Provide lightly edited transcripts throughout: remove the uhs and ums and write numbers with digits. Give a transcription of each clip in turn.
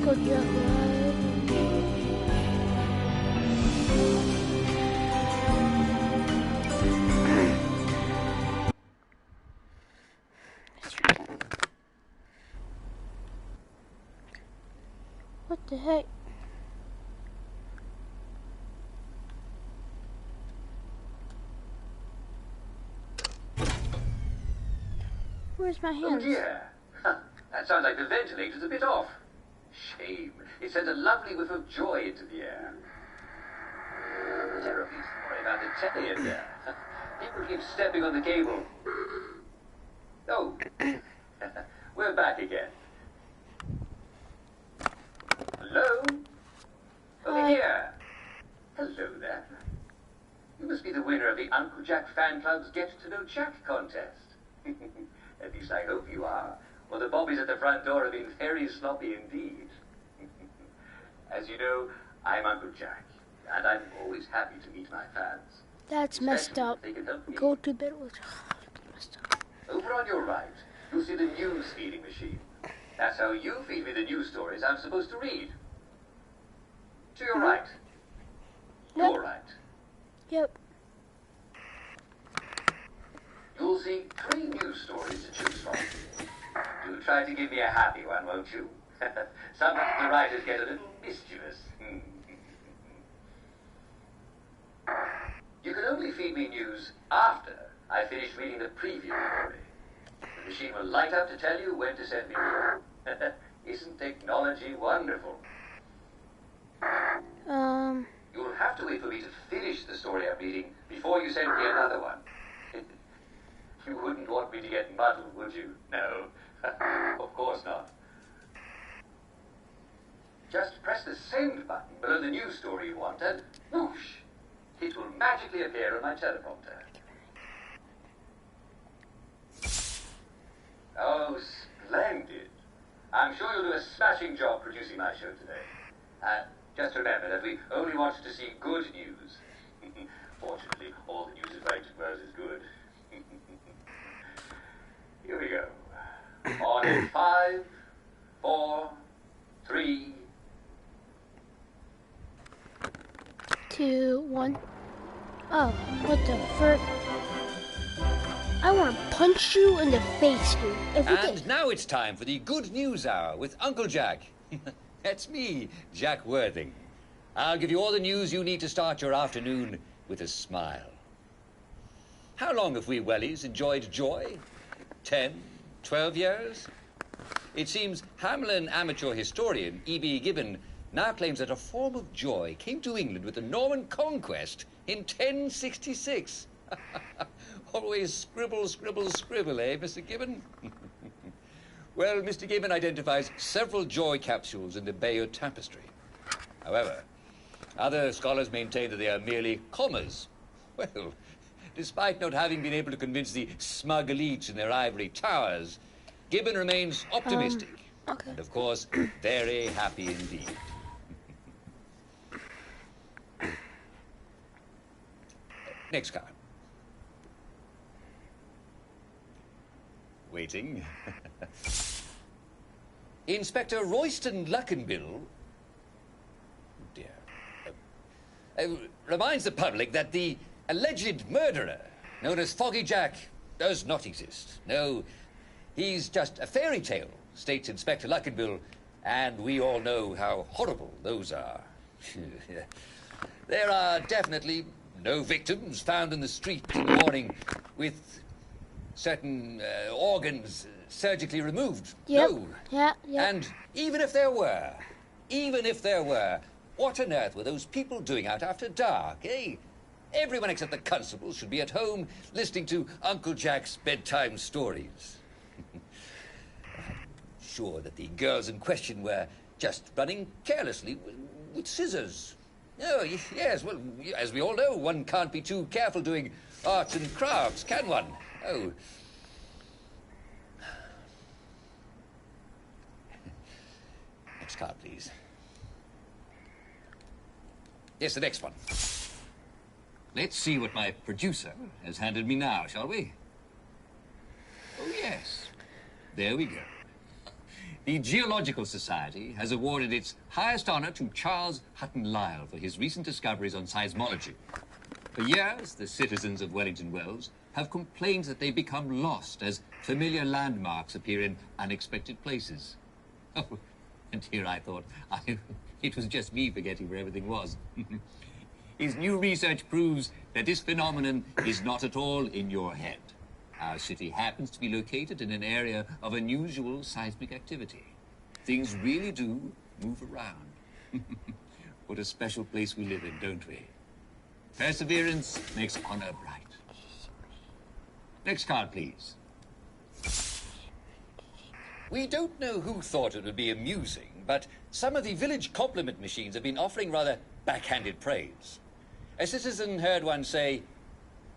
Uncle Jack live. What the heck? Where's my hands? Oh dear. That sounds like the ventilator's a bit off. Shame. It sent a lovely whiff of joy into the air. Terribly sorry about the telly in there. People keep stepping on the cable. Oh. We're back again. Hello? Over Hi. here. Hello there. You must be the winner of the Uncle Jack Fan Club's Get to Know Jack contest. At least I hope you are. Well, the bobbies at the front door have been very sloppy indeed. As you know, I'm Uncle Jack, and I'm always happy to meet my fans. That's messed up. They can help me. Go to bed with. Messed up. Over on your right, you'll see the news feeding machine. That's how you feed me the news stories I'm supposed to read. To your right. Yep. Your right. Yep. You'll see 3 news stories to choose from. Do try to give me a happy one, won't you? Sometimes the writers get a little mischievous. You can only feed me news after I finish reading the preview story. The machine will light up to tell you when to send me more. Isn't technology wonderful? You'll have to wait for me to finish the story I'm reading before you send me another one. You wouldn't want me to get muddled, would you? No, of course not. Just press the send button below the news story you want and whoosh, it will magically appear on my teleprompter. Oh, splendid. I'm sure you'll do a smashing job producing my show today. Just remember that we only want to see good news. Fortunately, all the news is right as good. Here we go. On in 5, 4, 3, 2, 1. Oh, what the frick? I want to punch you in the face, dude. And now it's time for the Good News Hour with Uncle Jack. That's me, Jack Worthing. I'll give you all the news you need to start your afternoon with a smile. How long have we wellies enjoyed joy? 10, 12 years? It seems Hamelin amateur historian E.B. Gibbon now claims that a form of joy came to England with the Norman conquest in 1066. Always scribble, scribble, scribble, eh, Mr. Gibbon? Well, Mr. Gibbon identifies several joy capsules in the Bayeux Tapestry. However, other scholars maintain that they are merely commas. Well, despite not having been able to convince the smug elites in their ivory towers, Gibbon remains optimistic. Okay. And, of course, very happy indeed. Next card. Waiting. Inspector Royston Luckenbill reminds the public that the alleged murderer, known as Foggy Jack, does not exist. No, he's just a fairy tale, states Inspector Luckenbill, and we all know how horrible those are. There are definitely no victims found in the street in the morning with certain organs surgically removed. Yep. No. Yeah. And even if there were, what on earth were those people doing out after dark, eh? Everyone except the constables should be at home listening to Uncle Jack's bedtime stories. I'm sure that the girls in question were just running carelessly with scissors. Oh, yes, well, as we all know, one can't be too careful doing arts and crafts, can one? Oh. Next card, please. Yes, the next one. Let's see what my producer has handed me now, shall we? Oh, yes. There we go. The Geological Society has awarded its highest honor to Charles Hutton Lyell for his recent discoveries on seismology. For years, the citizens of Wellington Wells have complained that they become lost as familiar landmarks appear in unexpected places. Oh, and here I thought it was just me forgetting where everything was. His new research proves that this phenomenon is not at all in your head. Our city happens to be located in an area of unusual seismic activity. Things really do move around. What a special place we live in, don't we? Perseverance makes honor bright. Next card, please. We don't know who thought it would be amusing, but some of the village compliment machines have been offering rather backhanded praise. A citizen heard one say,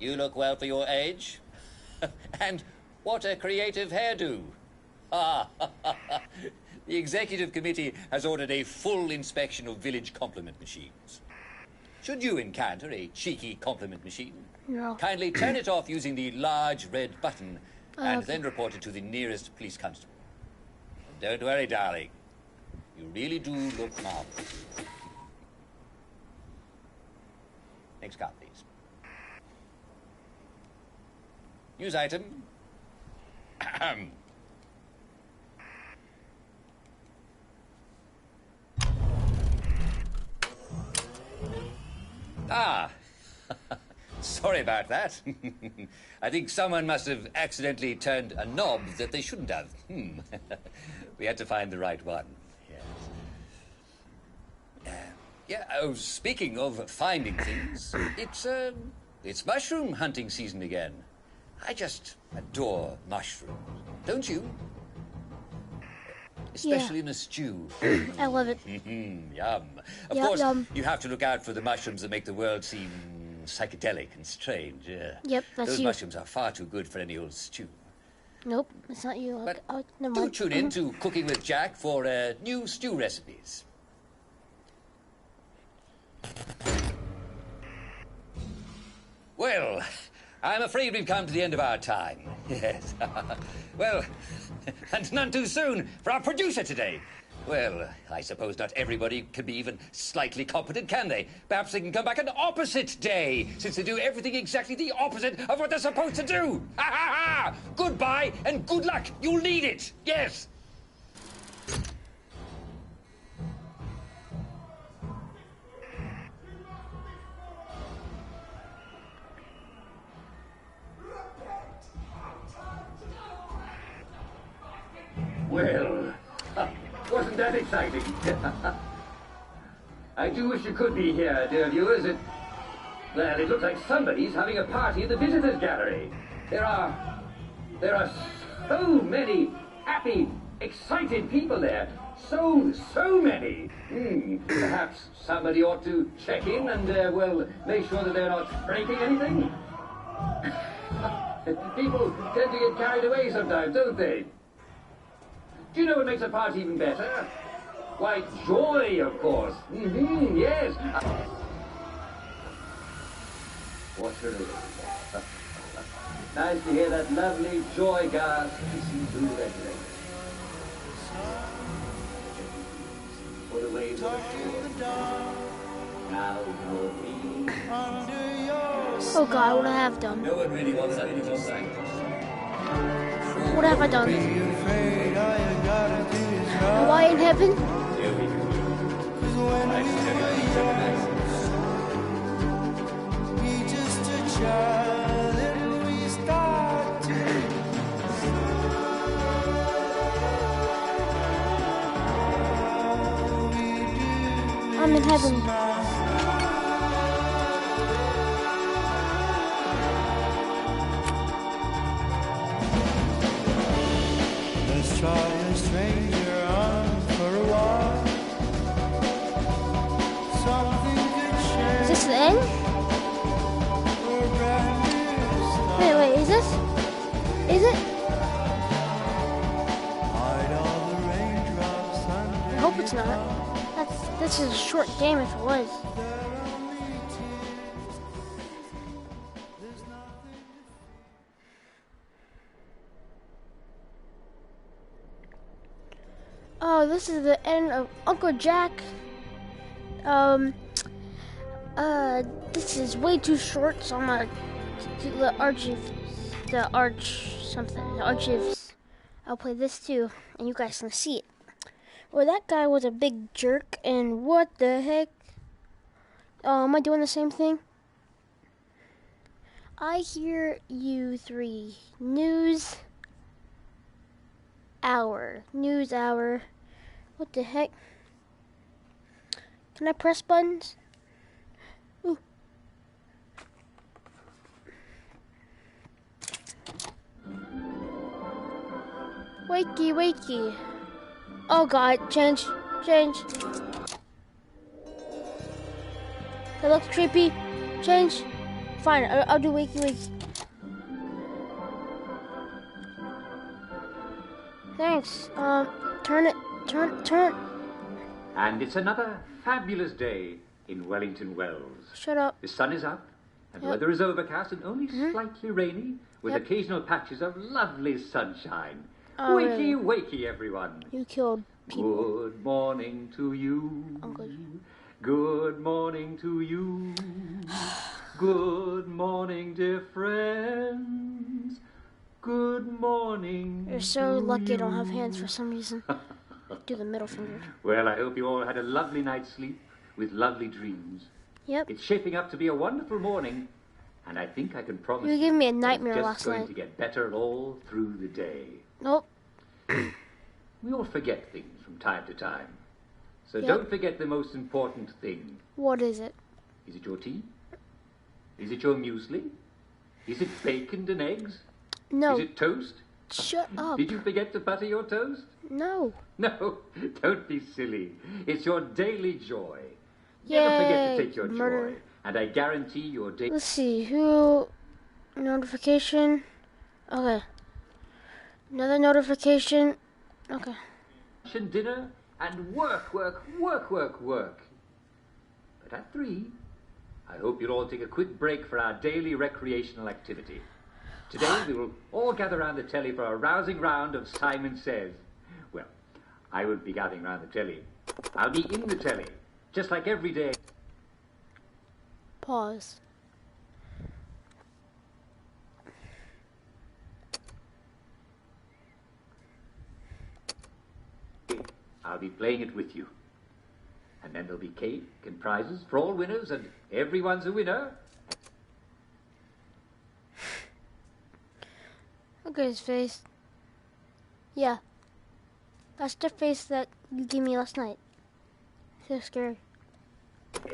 "You look well for your age." And what a creative hairdo. The executive committee has ordered a full inspection of village compliment machines. Should you encounter a cheeky compliment machine, No. kindly turn it off using the large red button and then report it to the nearest police constable. Don't worry, darling. You really do look marvelous. Next card, please. News item. Ah, sorry about that. I think someone must have accidentally turned a knob that they shouldn't have. We had to find the right one. Yes. Oh, speaking of finding things, it's mushroom hunting season again. I just adore mushrooms, don't you? Especially in a stew. I love it. Yum. Of course, you have to look out for the mushrooms that make the world seem psychedelic and strange. Yep, that's Those you. mushrooms are far too good for any old stew. Nope, it's not you. But never do mind. tune in to Cooking with Jack for new stew recipes. Well, I'm afraid we've come to the end of our time. Yes. Well, and none too soon for our producer today. Well, I suppose not everybody can be even slightly competent, can they? Perhaps they can come back an opposite day, since they do everything exactly the opposite of what they're supposed to do. Ha ha ha! Goodbye and good luck. You'll need it. Yes. Well, wasn't that exciting? I do wish you could be here, dear viewers. Well, it looks like somebody's having a party in the visitors' gallery. There are so many happy, excited people there. So many. Perhaps somebody ought to check in and, make sure that they're not breaking anything. People tend to get carried away sometimes, don't they? Do you know what makes a party even better? Why, joy, of course. Yes. What a relief. Nice to hear that lovely joy gas hissing through the ventilator. For the waves of the shore. Now you're breathing. Oh God, what have I done? No one really wants that little sight. What have I done? Am I in heaven? I'm in heaven. Let's try a stranger on for a while. Something could change. Is this the end? Or a brand new start. Wait, is this? Is it? Hide all the raindrops under I hope it's not. This is a short game if it was. Oh, this is the end of Uncle Jack. Um, this is way too short, so I'm gonna do the archives, the archives. I'll play this too, and you guys can see it. Well, that guy was a big jerk, and what the heck? Oh, am I doing the same thing? I hear you three. News hour. What the heck? Can I press buttons? Ooh. Wakey. Oh god, change. That looks creepy. Change. Fine, I'll do wakey. Thanks. Turn it. And it's another fabulous day in Wellington Wells. Shut up. The sun is up, and the Yep. weather is overcast and only slightly rainy, with Yep. occasional patches of lovely sunshine. Oh, wakey, really? wakey, everyone. You killed people. Good morning to you. Uncle. Good morning to you. Good morning, dear friends. Good morning. You're so to lucky I don't have you. hands for some reason. Do the middle finger. Well, I hope you all had a lovely night's sleep with lovely dreams. Yep. It's shaping up to be a wonderful morning, and I think I can promise You gave me a that nightmare it's last just going night. to get better all through the day. Nope. We all forget things from time to time. So Yep. don't forget the most important thing. What is it? Is it your tea? Is it your muesli? Is it bacon and eggs? No. Is it toast? Shut up. Did you forget to butter your toast? No. No, don't be silly. It's your daily joy. Never forget to take your murder. joy. And I guarantee your day. Let's see. Who? Notification. Okay. Another notification. Okay. And dinner and work. But at 3, I hope you'll all take a quick break for our daily recreational activity. Today we will all gather round the telly for a rousing round of Simon Says. Well, I won't be gathering round the telly. I'll be in the telly, just like every day. Pause. I'll be playing it with you. And then there'll be cake and prizes for all winners, and everyone's a winner. Look at his face. Yeah. That's the face that you gave me last night. So scary.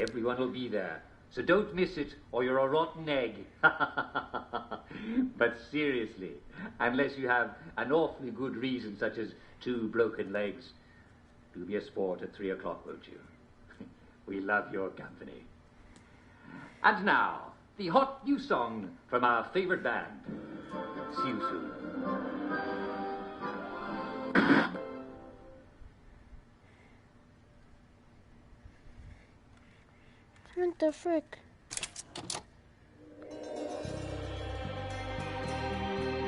Everyone will be there, so don't miss it or you're a rotten egg. But seriously, unless you have an awfully good reason, such as 2 broken legs, do be a sport at 3 o'clock, won't you? We love your company. And now, the hot new song from our favorite band. See you soon. What the frick?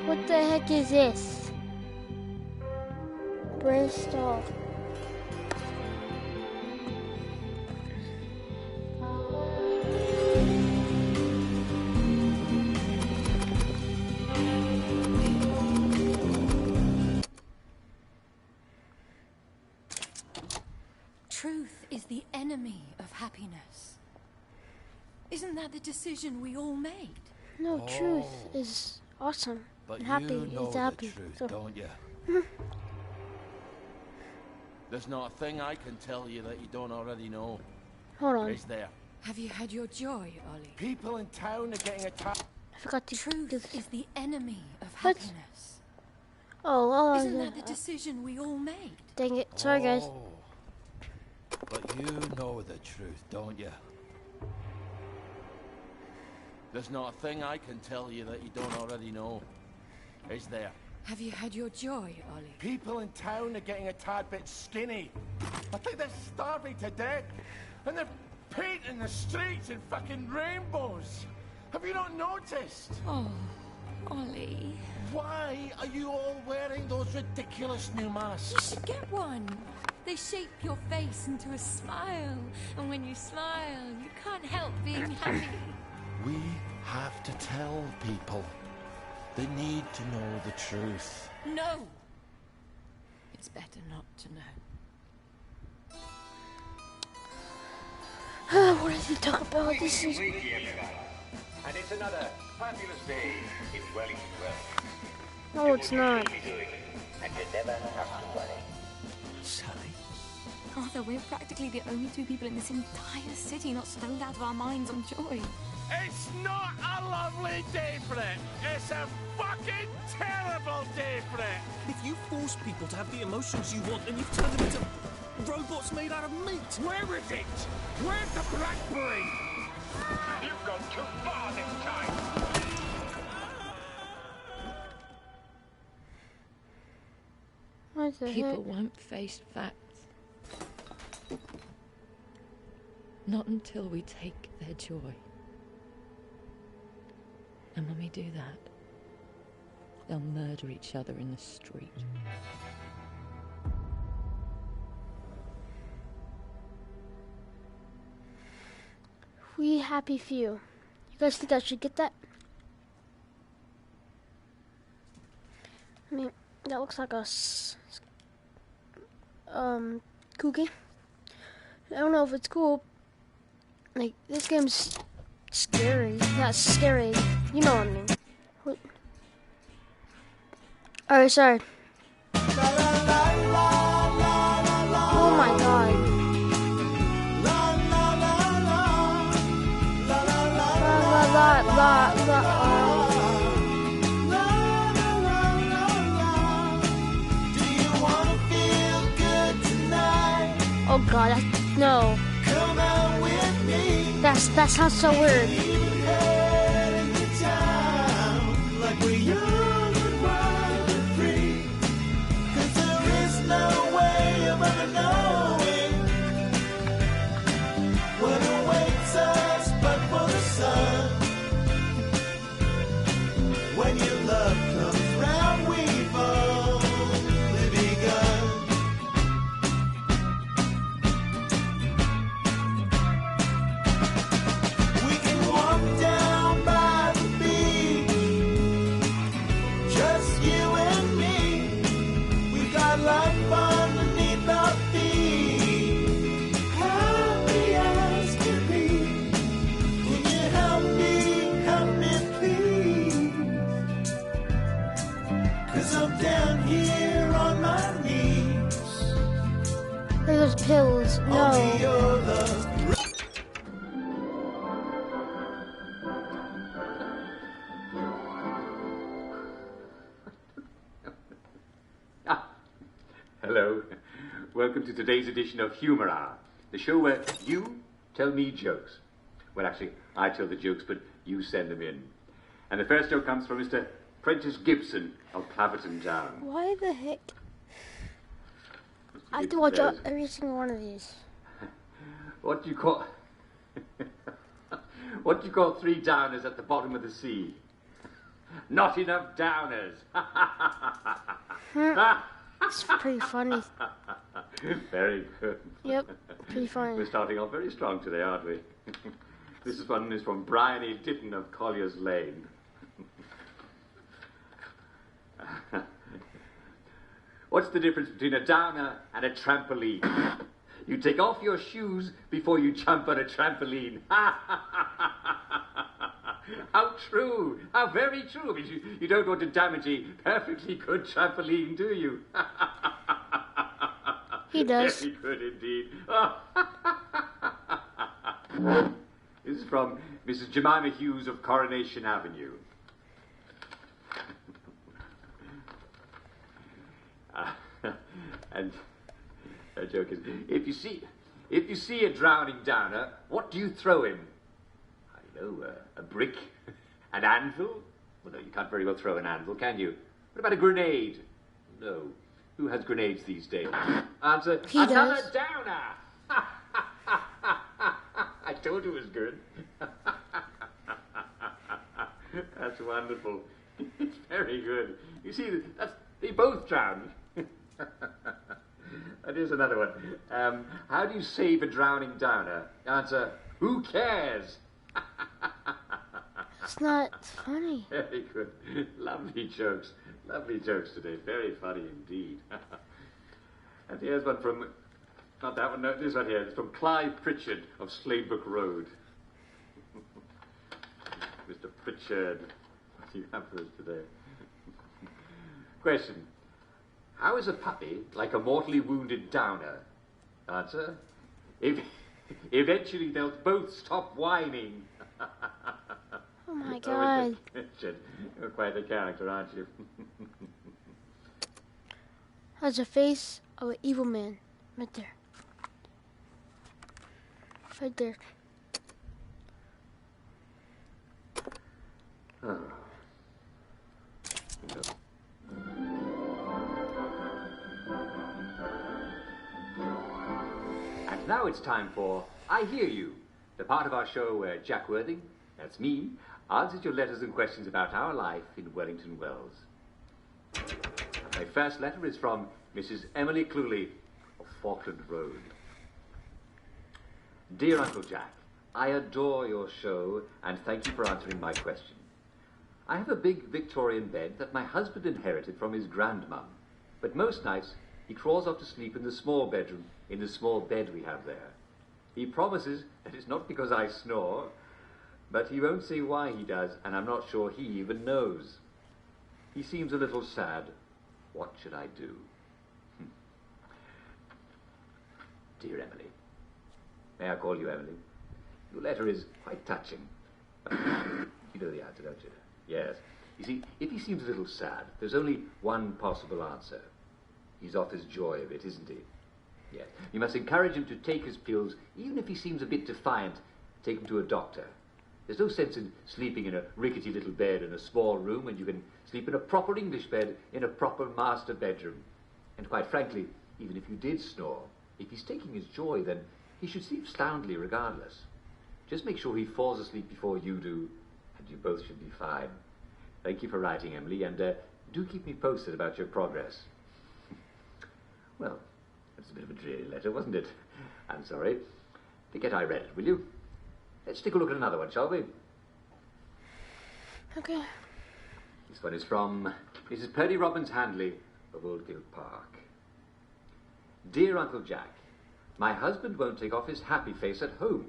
What the heck is this? Bristol. Truth is the enemy of happiness. Isn't that the decision we all made? No, truth is awesome. But And happy you know is the happy. truth, So, don't you? There's not a thing I can tell you that you don't already know. hold on. Is there? Have you had your joy, Ollie? People in town are getting attacked. I forgot to do Truth this. is the enemy of What? happiness. Oh, Isn't that the decision we all made? dang it. Sorry, guys. Oh. But you know the truth, don't you? There's not a thing I can tell you that you don't already know. Is there? Have you had your joy, Ollie? People in town are getting a tad bit skinny. I think they're starving to death. And they're painting the streets in fucking rainbows. Have you not noticed? Oh, Ollie. Why are you all wearing those ridiculous new You masks? should get one. They shape your face into a smile. And when you smile, you can't help being happy. We have to tell people. They need to know the truth. No! It's better not to know. What did he talk about? This is... Wakey, everyone. And it's another fabulous day in Wellington Wells. No, it's not. And you never have to worry. Sally? Arthur, we're practically the only two people in this entire city not stoned out of our minds on joy. It's not a lovely day for it. It's a fucking terrible day for it. If you force people to have the emotions you want, then you've turned them into robots made out of meat. Where is it? Where's the blackberry? You've gone too far this time. What the People heck? won't face facts. Not until we take their joy. And when we do that, they'll murder each other in the street. We happy few. You guys think I should get that? I mean, that looks like a cookie. I don't know if it's cool. Like, this game's scary. Not scary. You know what I mean. What? Alright, sorry. Oh my god. La la la la. Oh god, no. That sounds so weird. When your love comes round, we've only begun. We can walk down by the beach, just you and me. We got life underneath our feet, happy as can be. Can you help me please? 'Cause I'm down here on my knees. There's pills. Only No. your love. Hello. Welcome to today's edition of Humor Hour, the show where you tell me jokes. Well, actually, I tell the jokes, but you send them in. And the first joke comes from Mr. Prentice Gibson of Clapperton Town. Why the heck? Mr. I have to Gibson watch says, every single one of these. What do you call... what do you call 3 downers at the bottom of the sea? Not enough downers. It's pretty funny. Very good. Yep, pretty funny. We're starting off very strong today, aren't we? This one is from Brian E. Ditton of Collier's Lane. What's the difference between a downer and a trampoline? You take off your shoes before you jump on a trampoline. How true! How very true! I mean, you don't want to damage a perfectly good trampoline, do you? He does. Very good indeed. This is from Mrs. Jemima Hughes of Coronation Avenue. And her joke is, if you see a drowning downer, what do you throw him? I know, a brick, an anvil. Well, no, you can't very well throw an anvil, can you? What about a grenade? No. Who has grenades these days? Answer, He another does. downer. I told you it was good. That's wonderful. It's very good. You see, they both drowned. And here's another one. How do you save a drowning downer? Answer, who cares? It's not funny. Very good. Lovely jokes. Lovely jokes today. Very funny indeed. And here's one from, not that one, no, this one here. It's from Clive Pritchard of Sladebrook Road. Mr. Pritchard, what do you have for us today? Question. How is a puppy like a mortally wounded downer? Answer. Eventually they'll both stop whining. Oh my Oh, god. Mr. Pritchard, you're quite a character, aren't you? That's the face of an evil man. Right there. Right there. Oh. And now it's time for I Hear You, the part of our show where Jack Worthing, that's me, answers your letters and questions about our life in Wellington Wells. My first letter is from Mrs. Emily Cluley of Falkland Road. Dear Uncle Jack, I adore your show and thank you for answering my question. I have a big Victorian bed that my husband inherited from his grandmum, but most nights he crawls off to sleep in the small bedroom, in the small bed we have there. He promises that it's not because I snore, but he won't say why he does, and I'm not sure he even knows. He seems a little sad. What should I do? Dear Emily, may I call you Emily? Your letter is quite touching. You know the answer, don't you? Yes. You see, if he seems a little sad, there's only one possible answer. He's off his joy of it, isn't he? Yes. You must encourage him to take his pills, even if he seems a bit defiant. Take him to a doctor. There's no sense in sleeping in a rickety little bed in a small room when you can sleep in a proper English bed in a proper master bedroom. And quite frankly, even if you did snore, if he's taking his joy, then he should sleep soundly regardless. Just make sure he falls asleep before you do, and you both should be fine. Thank you for writing, Emily, and do keep me posted about your progress. Well, that's a bit of a dreary letter, wasn't it? I'm sorry. Forget I read it, will you? Let's take a look at another one, shall we? Okay. This one is from Mrs. Purdy Robbins Handley of Oldfield Park. Dear Uncle Jack, my husband won't take off his happy face at home.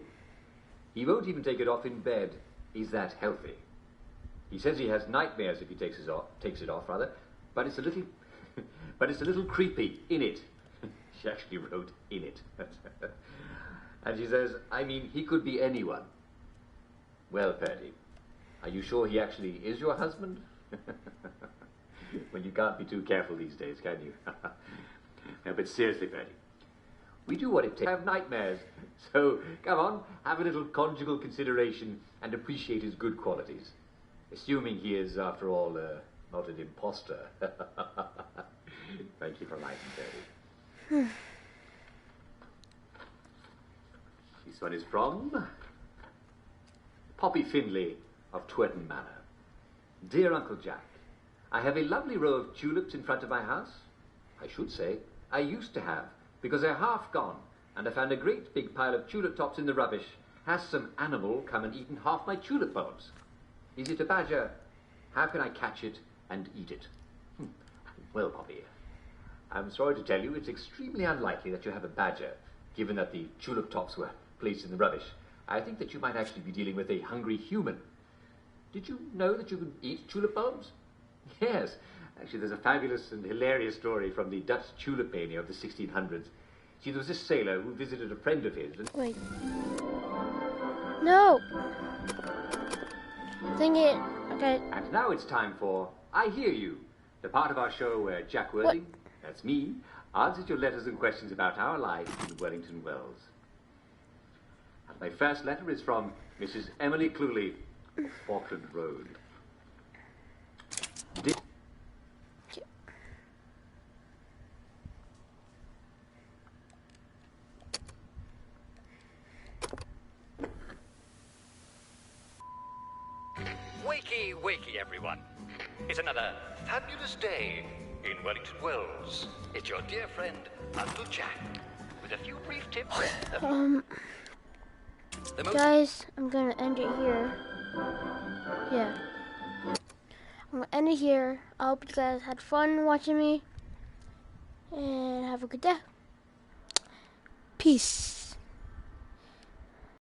He won't even take it off in bed. He's that healthy. He says he has nightmares if he takes it off, but it's a little creepy in it. She actually wrote in it. And she says, I mean, he could be anyone. Well, Purdy, are you sure he actually is your husband? Well, you can't be too careful these days, can you? No, but seriously, Purdy, we do what it takes to have nightmares. So, come on, have a little conjugal consideration and appreciate his good qualities. Assuming he is, after all, not an imposter. Thank you for writing, Purdy. This one is from Poppy Finlay of Twerton Manor. Dear Uncle Jack, I have a lovely row of tulips in front of my house. I should say, I used to have, because they're half gone, and I found a great big pile of tulip tops in the rubbish. Has some animal come and eaten half my tulip bulbs? Is it a badger? How can I catch it and eat it? Well, Poppy, I'm sorry to tell you it's extremely unlikely that you have a badger, given that the tulip tops were placed in the rubbish. I think that you might actually be dealing with a hungry human. Did you know that you can eat tulip bulbs? Yes. Actually, there's a fabulous and hilarious story from the Dutch tulip mania of the 1600s. See, there was this sailor who visited a friend of his. And Wait. No! Dang it. Okay. And now it's time for I Hear You, the part of our show where Jack Worthing, that's me, answers your letters and questions about our life in Wellington Wells. And my first letter is from Mrs. Emily Cluley of Falkland Road. Wakey, wakey, everyone. It's another fabulous day in Wellington Wells. It's your dear friend, Uncle Jack, with a few brief tips. Guys, I'm gonna end it here. Yeah. I'm gonna end it here. I hope you guys had fun watching me. And have a good day. Peace.